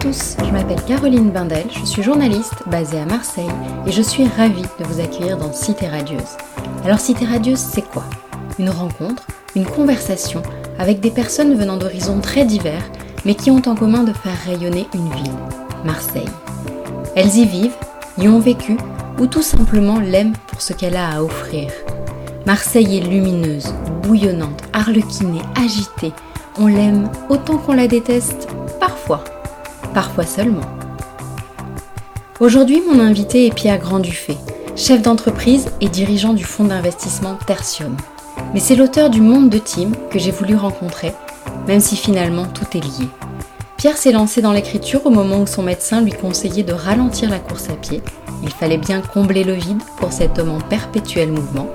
tous, je m'appelle Caroline Bindel, je suis journaliste basée à Marseille et je suis ravie de vous accueillir dans Cité Radieuse. Alors Cité Radieuse, c'est quoi ? Une rencontre, une conversation avec des personnes venant d'horizons très divers mais qui ont en commun de faire rayonner une ville, Marseille. Elles y vivent, y ont vécu ou tout simplement l'aiment pour ce qu'elle a à offrir. Marseille est lumineuse, bouillonnante, arlequinée, agitée. On l'aime autant qu'on la déteste, parfois seulement. Aujourd'hui, mon invité est Pierre Grand-Dufay, chef d'entreprise et dirigeant du fonds d'investissement Tertium. Mais c'est l'auteur du Monde de Tim que j'ai voulu rencontrer, même si finalement tout est lié. Pierre s'est lancé dans l'écriture au moment où son médecin lui conseillait de ralentir la course à pied. Il fallait bien combler le vide pour cet homme en perpétuel mouvement.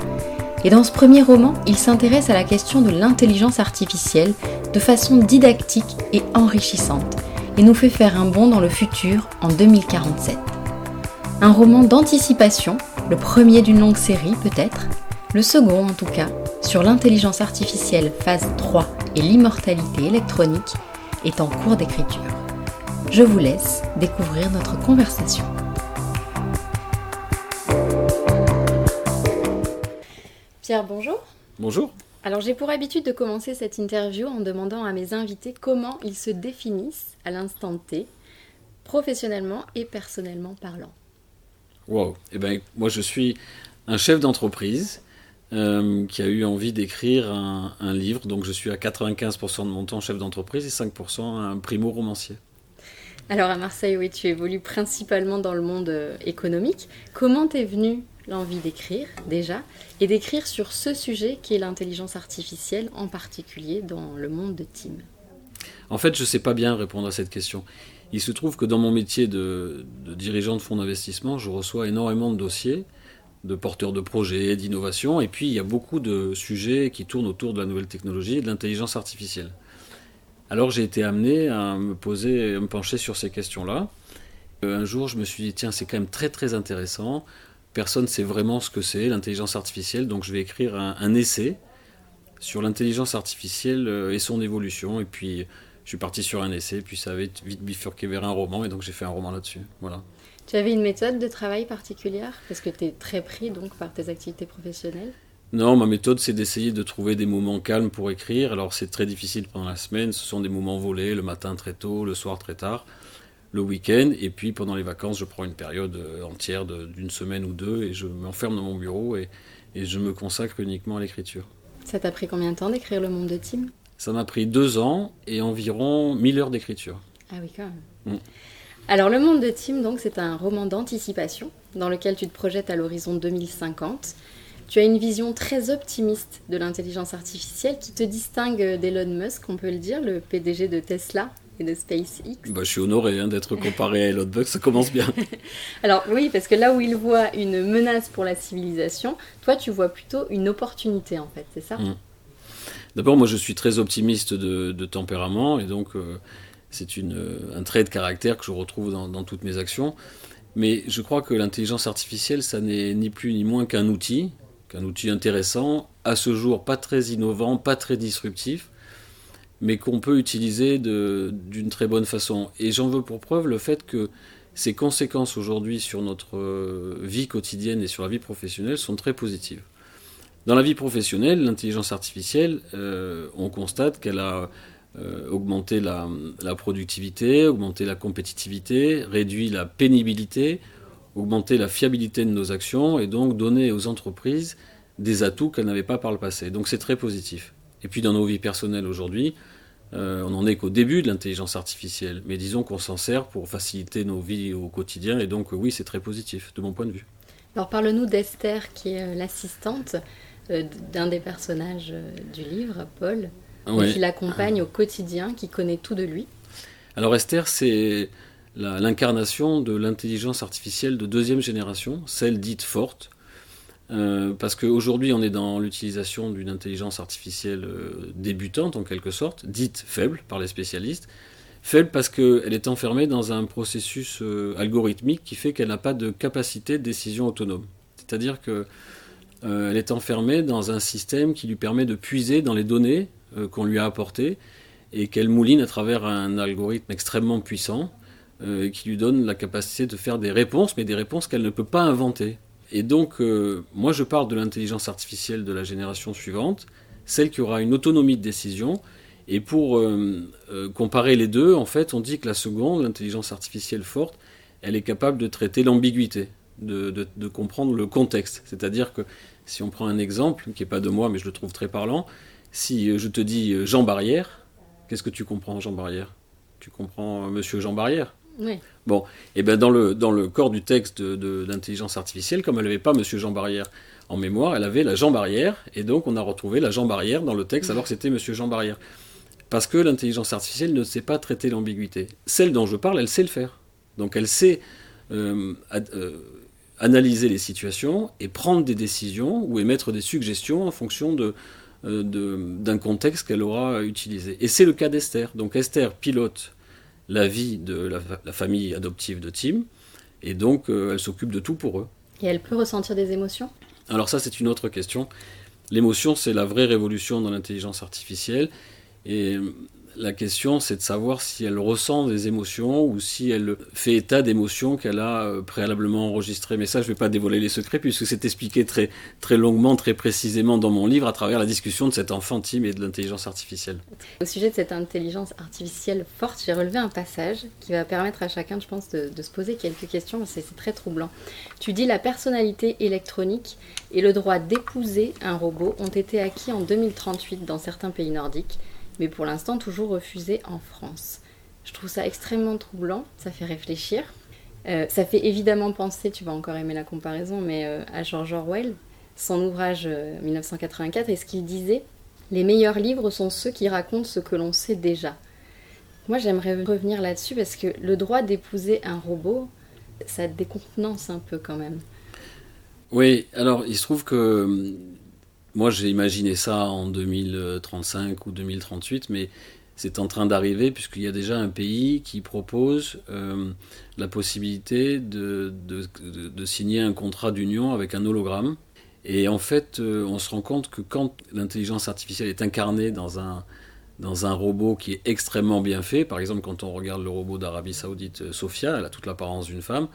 Et dans ce premier roman, il s'intéresse à la question de l'intelligence artificielle de façon didactique et enrichissante, et nous fait faire un bond dans le futur en 2047. Un roman d'anticipation, le premier d'une longue série peut-être, le second en tout cas, sur l'intelligence artificielle phase 3 et l'immortalité électronique, est en cours d'écriture. Je vous laisse découvrir notre conversation. Pierre, bonjour. Bonjour. Alors j'ai pour habitude de commencer cette interview en demandant à mes invités comment ils se définissent à l'instant T, professionnellement et personnellement parlant. Wow. Eh ben, moi je suis un chef d'entreprise qui a eu envie d'écrire un livre, donc je suis à 95% de mon temps chef d'entreprise et 5% un primo-romancier. Alors à Marseille, oui, tu évolues principalement dans le monde économique. Comment t'es venue l'envie d'écrire déjà, et d'écrire sur ce sujet qui est l'intelligence artificielle, en particulier dans le monde de Tim? En fait, je ne sais pas bien répondre à cette question. Il se trouve que dans mon métier de dirigeant de fonds d'investissement, je reçois énormément de dossiers, de porteurs de projets, d'innovation, et puis il y a beaucoup de sujets qui tournent autour de la nouvelle technologie et de l'intelligence artificielle. Alors j'ai été amené à me pencher sur ces questions-là. Un jour, je me suis dit, tiens, c'est quand même très très intéressant. Personne ne sait vraiment ce que c'est, l'intelligence artificielle, donc je vais écrire un essai sur l'intelligence artificielle et son évolution. Et puis, je suis parti sur un essai, puis ça avait vite bifurqué vers un roman, et donc j'ai fait un roman là-dessus. Voilà. Tu avais une méthode de travail particulière, parce que tu es très pris donc, par tes activités professionnelles? Non, ma méthode, c'est d'essayer de trouver des moments calmes pour écrire. Alors, c'est très difficile pendant la semaine, ce sont des moments volés, le matin très tôt, le soir très tard. Le week-end, et puis pendant les vacances, je prends une période entière d'une semaine ou deux et je m'enferme dans mon bureau et je me consacre uniquement à l'écriture. Ça t'a pris combien de temps d'écrire Le Monde de Tim ? Ça m'a pris 2 ans et environ 1000 heures d'écriture. Ah oui, quand même. Alors, Le Monde de Tim, donc, c'est un roman d'anticipation dans lequel tu te projettes à l'horizon 2050. Tu as une vision très optimiste de l'intelligence artificielle qui te distingue d'Elon Musk, on peut le dire, le PDG de Tesla et de SpaceX. Je suis honoré d'être comparé à Elon Musk, ça commence bien. Alors oui, parce que là où il voit une menace pour la civilisation, toi tu vois plutôt une opportunité en fait, c'est ça ? D'abord, moi je suis très optimiste de tempérament et donc c'est un trait de caractère que je retrouve dans toutes mes actions. Mais je crois que l'intelligence artificielle, ça n'est ni plus ni moins qu'un outil intéressant, à ce jour pas très innovant, pas très disruptif, mais qu'on peut utiliser d'une très bonne façon. Et j'en veux pour preuve le fait que ses conséquences aujourd'hui sur notre vie quotidienne et sur la vie professionnelle sont très positives. Dans la vie professionnelle, l'intelligence artificielle, on constate qu'elle a augmenté la productivité, augmenté la compétitivité, réduit la pénibilité, augmenté la fiabilité de nos actions et donc donné aux entreprises des atouts qu'elles n'avaient pas par le passé. Donc c'est très positif. Et puis dans nos vies personnelles aujourd'hui, on n'en est qu'au début de l'intelligence artificielle, mais disons qu'on s'en sert pour faciliter nos vies au quotidien, et donc oui, c'est très positif de mon point de vue. Alors parle-nous d'Esther, qui est l'assistante d'un des personnages du livre, Paul, qui l'accompagne au quotidien, qui connaît tout de lui. Alors Esther, c'est l'incarnation de l'intelligence artificielle de 2e génération, celle dite forte, parce qu'aujourd'hui on est dans l'utilisation d'une intelligence artificielle débutante en quelque sorte, dite faible par les spécialistes, faible parce qu'elle est enfermée dans un processus algorithmique qui fait qu'elle n'a pas de capacité de décision autonome. C'est-à-dire qu'elle est enfermée dans un système qui lui permet de puiser dans les données qu'on lui a apportées et qu'elle mouline à travers un algorithme extrêmement puissant et qui lui donne la capacité de faire des réponses, mais des réponses qu'elle ne peut pas inventer. Et donc, moi je parle de l'intelligence artificielle de la génération suivante, celle qui aura une autonomie de décision. Et pour comparer les deux, en fait, on dit que la seconde, l'intelligence artificielle forte, elle est capable de traiter l'ambiguïté, de comprendre le contexte. C'est-à-dire que si on prend un exemple, qui n'est pas de moi, mais je le trouve très parlant, si je te dis Jean Barrière, qu'est-ce que tu comprends, Jean Barrière ? Tu comprends Monsieur Jean Barrière ? Oui. Bon, et bien dans le corps du texte de l'intelligence artificielle, comme elle n'avait pas Monsieur Jean Barrière en mémoire, elle avait la Jean Barrière, et donc on a retrouvé la Jean Barrière dans le texte alors que c'était Monsieur Jean Barrière. Parce que l'intelligence artificielle ne sait pas traiter l'ambiguïté. Celle dont je parle, elle sait le faire. Donc elle sait analyser les situations et prendre des décisions ou émettre des suggestions en fonction d'un contexte qu'elle aura utilisé. Et c'est le cas d'Esther. Donc Esther pilote la vie de la famille adoptive de Tim, et donc elle s'occupe de tout pour eux. Et elle peut ressentir des émotions ? Alors ça, c'est une autre question. L'émotion, c'est la vraie révolution dans l'intelligence artificielle. Et la question, c'est de savoir si elle ressent des émotions ou si elle fait état d'émotions qu'elle a préalablement enregistrées. Mais ça, je ne vais pas dévoiler les secrets puisque c'est expliqué très, très longuement, très précisément dans mon livre à travers la discussion de cet enfant Tim et de l'intelligence artificielle. Au sujet de cette intelligence artificielle forte, j'ai relevé un passage qui va permettre à chacun, je pense, de se poser quelques questions. C'est très troublant. Tu dis « La personnalité électronique et le droit d'épouser un robot ont été acquis en 2038 dans certains pays nordiques. Mais pour l'instant toujours refusé en France. » Je trouve ça extrêmement troublant, ça fait réfléchir. Ça fait évidemment penser, tu vas encore aimer la comparaison, mais à George Orwell, son ouvrage 1984, et ce qu'il disait, « Les meilleurs livres sont ceux qui racontent ce que l'on sait déjà. » Moi j'aimerais revenir là-dessus parce que le droit d'épouser un robot, ça décontenance un peu quand même. Oui, alors il se trouve que... Moi, j'ai imaginé ça en 2035 ou 2038, mais c'est en train d'arriver puisqu'il y a déjà un pays qui propose la possibilité de signer un contrat d'union avec un hologramme. Et en fait, on se rend compte que quand l'intelligence artificielle est incarnée dans un robot qui est extrêmement bien fait, par exemple quand on regarde le robot d'Arabie Saoudite, Sophia, elle a toute l'apparence d'une femme,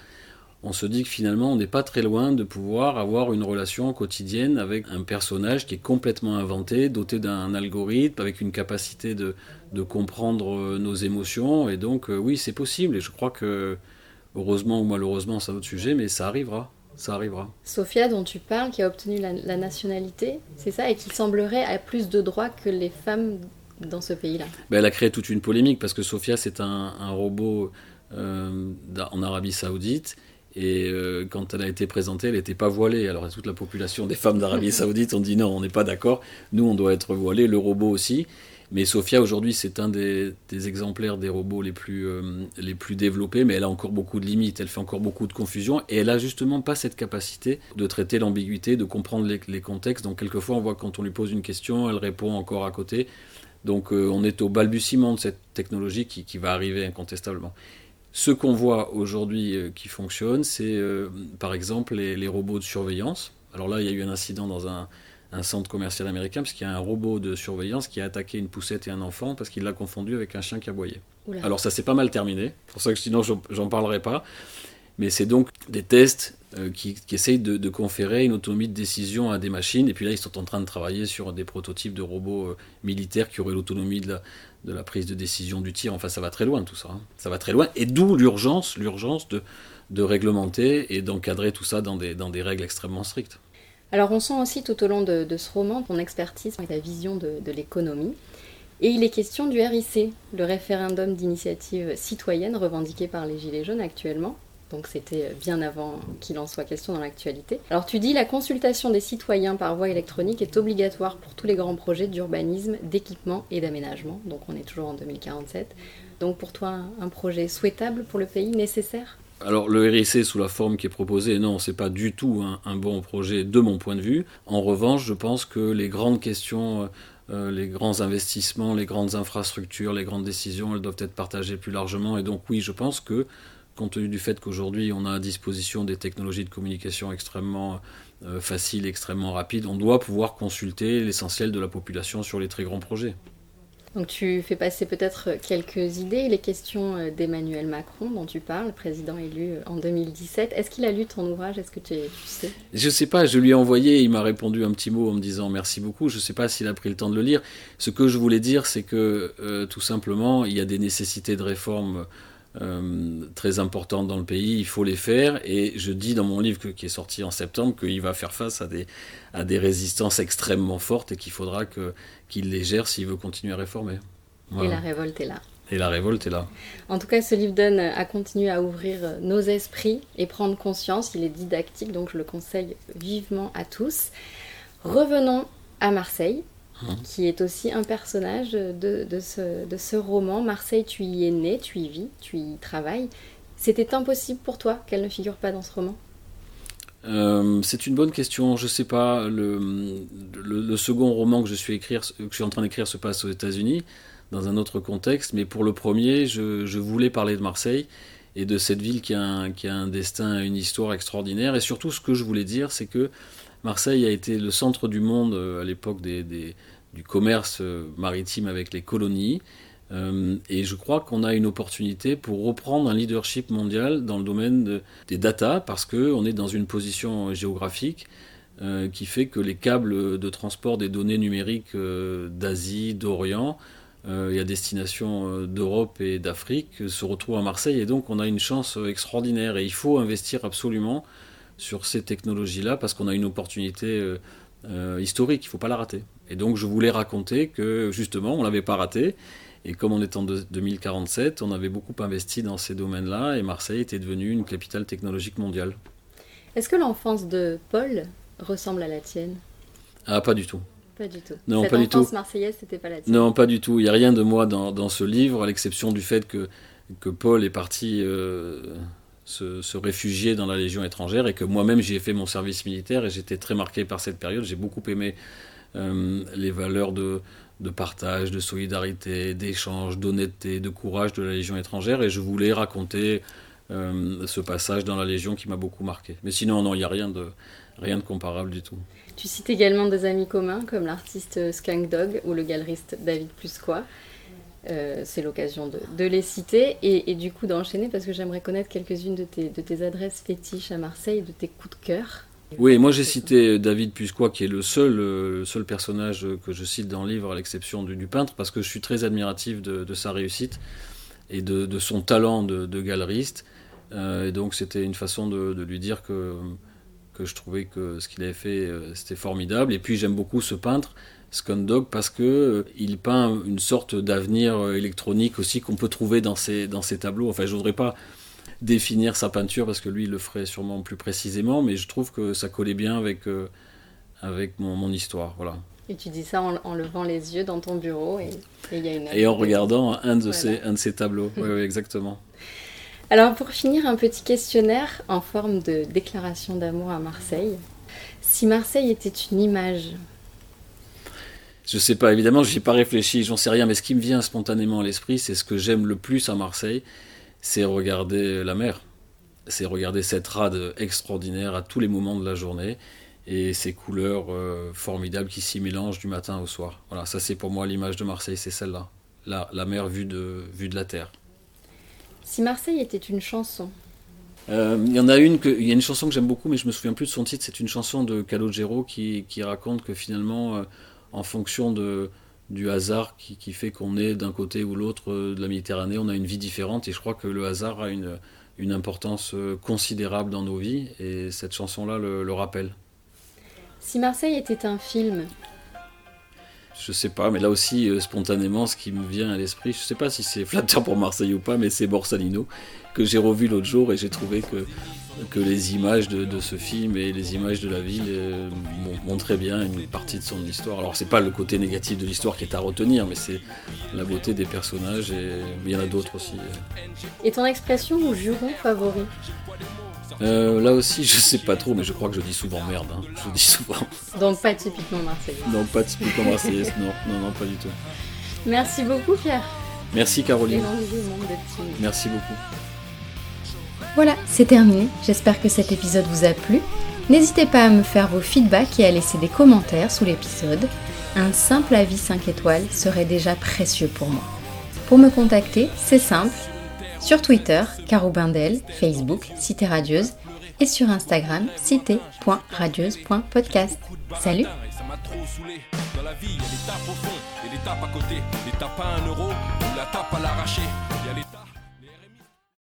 on se dit que finalement on n'est pas très loin de pouvoir avoir une relation quotidienne avec un personnage qui est complètement inventé, doté d'un algorithme, avec une capacité de comprendre nos émotions. Et donc oui, c'est possible. Et je crois que, heureusement ou malheureusement, c'est un autre sujet, mais ça arrivera. Ça arrivera. Sophia, dont tu parles, qui a obtenu la nationalité, c'est ça, et qui semblerait avoir plus de droits que les femmes dans ce pays-là. Ben, elle a créé toute une polémique, parce que Sophia, c'est un robot en Arabie Saoudite. Et quand elle a été présentée, elle n'était pas voilée. Alors toute la population des femmes d'Arabie Saoudite ont dit non, on n'est pas d'accord. Nous, on doit être voilés, le robot aussi. Mais Sophia, aujourd'hui, c'est un des exemplaires des robots les plus développés, mais elle a encore beaucoup de limites, elle fait encore beaucoup de confusion, et elle n'a justement pas cette capacité de traiter l'ambiguïté, de comprendre les contextes. Donc quelquefois, on voit que quand on lui pose une question, elle répond encore à côté. Donc on est au balbutiement de cette technologie qui va arriver incontestablement. Ce qu'on voit aujourd'hui qui fonctionne, c'est par exemple les robots de surveillance. Alors là, il y a eu un incident dans un centre commercial américain, parce qu'il y a un robot de surveillance qui a attaqué une poussette et un enfant parce qu'il l'a confondu avec un chien qui aboyait. Oula. Alors ça s'est pas mal terminé, c'est pour ça que sinon j'en parlerai pas. Mais c'est donc des tests qui essayent de conférer une autonomie de décision à des machines. Et puis là, ils sont en train de travailler sur des prototypes de robots militaires qui auraient l'autonomie de la prise de décision du tir. Enfin, ça va très loin tout ça. Hein. Ça va très loin. Et d'où l'urgence de réglementer et d'encadrer tout ça dans des règles extrêmement strictes. Alors on sent aussi tout au long de ce roman ton expertise et ta vision de l'économie. Et il est question du RIC, le référendum d'initiative citoyenne revendiqué par les Gilets jaunes actuellement. Donc c'était bien avant qu'il en soit question dans l'actualité. Alors tu dis, la consultation des citoyens par voie électronique est obligatoire pour tous les grands projets d'urbanisme, d'équipement et d'aménagement. Donc on est toujours en 2047. Donc pour toi, un projet souhaitable pour le pays, nécessaire ? Alors le RIC sous la forme qui est proposée, non, c'est pas du tout un bon projet de mon point de vue. En revanche, je pense que les grandes questions, les grands investissements, les grandes infrastructures, les grandes décisions, elles doivent être partagées plus largement. Et donc oui, je pense que, compte tenu du fait qu'aujourd'hui on a à disposition des technologies de communication extrêmement faciles, extrêmement rapides, on doit pouvoir consulter l'essentiel de la population sur les très grands projets. Donc tu fais passer peut-être quelques idées. Les questions d'Emmanuel Macron dont tu parles, président élu en 2017. Est-ce qu'il a lu ton ouvrage? Est-ce que tu sais? Je sais pas, je lui ai envoyé, il m'a répondu un petit mot en me disant merci beaucoup. Je sais pas s'il a pris le temps de le lire. Ce que je voulais dire, c'est que tout simplement, il y a des nécessités de réforme très importantes dans le pays, il faut les faire. Et je dis dans mon livre qui est sorti en septembre qu'il va faire face à des résistances extrêmement fortes et qu'il faudra qu'il les gère s'il veut continuer à réformer. Voilà. Et la révolte est là. Et la révolte est là. En tout cas, ce livre donne à continuer à ouvrir nos esprits et prendre conscience. Il est didactique, donc je le conseille vivement à tous. Revenons à Marseille, qui est aussi un personnage de ce roman. Marseille, tu y es né, tu y vis, tu y travailles. C'était impossible pour toi qu'elle ne figure pas dans ce roman? C'est une bonne question. Je sais pas. Le second roman que je suis en train d'écrire se passe aux États-Unis, dans un autre contexte. Mais pour le premier, je voulais parler de Marseille et de cette ville qui a un destin, une histoire extraordinaire. Et surtout, ce que je voulais dire, c'est que Marseille a été le centre du monde à l'époque du commerce maritime avec les colonies. Et je crois qu'on a une opportunité pour reprendre un leadership mondial dans le domaine des data, parce qu'on est dans une position géographique qui fait que les câbles de transport des données numériques d'Asie, d'Orient et à destination d'Europe et d'Afrique se retrouvent à Marseille. Et donc on a une chance extraordinaire et il faut investir absolument sur ces technologies-là parce qu'on a une opportunité historique, il ne faut pas la rater. Et donc je voulais raconter que justement on ne l'avait pas raté. Et comme on est en 2047, on avait beaucoup investi dans ces domaines-là et Marseille était devenue une capitale technologique mondiale. Est-ce que l'enfance de Paul ressemble à la tienne? Ah, pas du tout. Pas du tout. Non, Cette pas du enfance tout. marseillaise, c'était pas la tienne? Non, pas du tout. Il n'y a rien de moi dans ce livre, à l'exception du fait que Paul est parti se réfugier dans la Légion étrangère et que moi-même j'y ai fait mon service militaire et j'étais très marqué par cette période. J'ai beaucoup aimé les valeurs de partage, de solidarité, d'échange, d'honnêteté, de courage de la Légion étrangère et je voulais raconter ce passage dans la Légion qui m'a beaucoup marqué. Mais sinon, non, il n'y a rien de comparable du tout. Tu cites également des amis communs comme l'artiste Skunk Dog ou le galeriste David Plusquois. C'est l'occasion de les citer et du coup d'enchaîner parce que j'aimerais connaître quelques-unes de tes adresses fétiches à Marseille, de tes coups de cœur. Oui, moi j'ai cité David Plusquois qui est le seul personnage que je cite dans le livre à l'exception du peintre parce que je suis très admiratif de sa réussite et de son talent de galeriste. Et donc c'était une façon de lui dire que je trouvais que ce qu'il avait fait c'était formidable. Et puis j'aime beaucoup ce peintre, Skunk Dog, parce qu'il peint une sorte d'avenir électronique aussi qu'on peut trouver dans ses tableaux. Enfin, je ne voudrais pas définir sa peinture parce que lui il le ferait sûrement plus précisément, mais je trouve que ça collait bien avec mon histoire. Voilà. Et tu dis ça en levant les yeux dans ton bureau et il y a une... Et en regardant un de ses tableaux. Oui, exactement. Alors pour finir, un petit questionnaire en forme de déclaration d'amour à Marseille. Si Marseille était une image? Je sais pas, évidemment, j'y ai pas réfléchi, j'en sais rien, mais ce qui me vient spontanément à l'esprit, c'est ce que j'aime le plus à Marseille, c'est regarder la mer. C'est regarder cette rade extraordinaire à tous les moments de la journée et ces couleurs formidables qui s'y mélangent du matin au soir. Voilà, ça c'est pour moi l'image de Marseille, c'est celle-là. La mer vue de la terre. Si Marseille était une chanson? Il y a une chanson que j'aime beaucoup, mais je me souviens plus de son titre. C'est une chanson de Calogero qui raconte que finalement, en fonction du hasard qui fait qu'on est d'un côté ou l'autre de la Méditerranée, on a une vie différente. Et je crois que le hasard a une importance considérable dans nos vies. Et cette chanson-là le rappelle. Si Marseille était un film? Je sais pas, mais là aussi, spontanément, ce qui me vient à l'esprit, je sais pas si c'est flatteur pour Marseille ou pas, mais c'est Borsalino, que j'ai revu l'autre jour et j'ai trouvé que les images de ce film et les images de la ville montraient bien une partie de son histoire. Alors c'est pas le côté négatif de l'histoire qui est à retenir, mais c'est la beauté des personnages et il y en a d'autres aussi. Et ton expression ou juron favori? Là aussi, je sais pas trop, mais je crois que je dis souvent merde. Je dis souvent. Donc pas typiquement marseillaise. Donc pas typiquement marseillaise, non, pas du tout. Merci beaucoup Pierre. Merci Caroline. Merci beaucoup. Voilà, c'est terminé. J'espère que cet épisode vous a plu. N'hésitez pas à me faire vos feedbacks et à laisser des commentaires sous l'épisode. un simple avis 5 étoiles serait déjà précieux pour moi. Pour me contacter, c'est simple. Sur Twitter, Caroubindel, Facebook, Cité Radieuse, et sur Instagram, cité.radieuse.podcast. Salut! Ça m'a trop saoulé. Dans la vie, il y a des tapes au fond et des tapes à côté. Des tapes à 1 euro ou la tape à l'arraché. Il y a les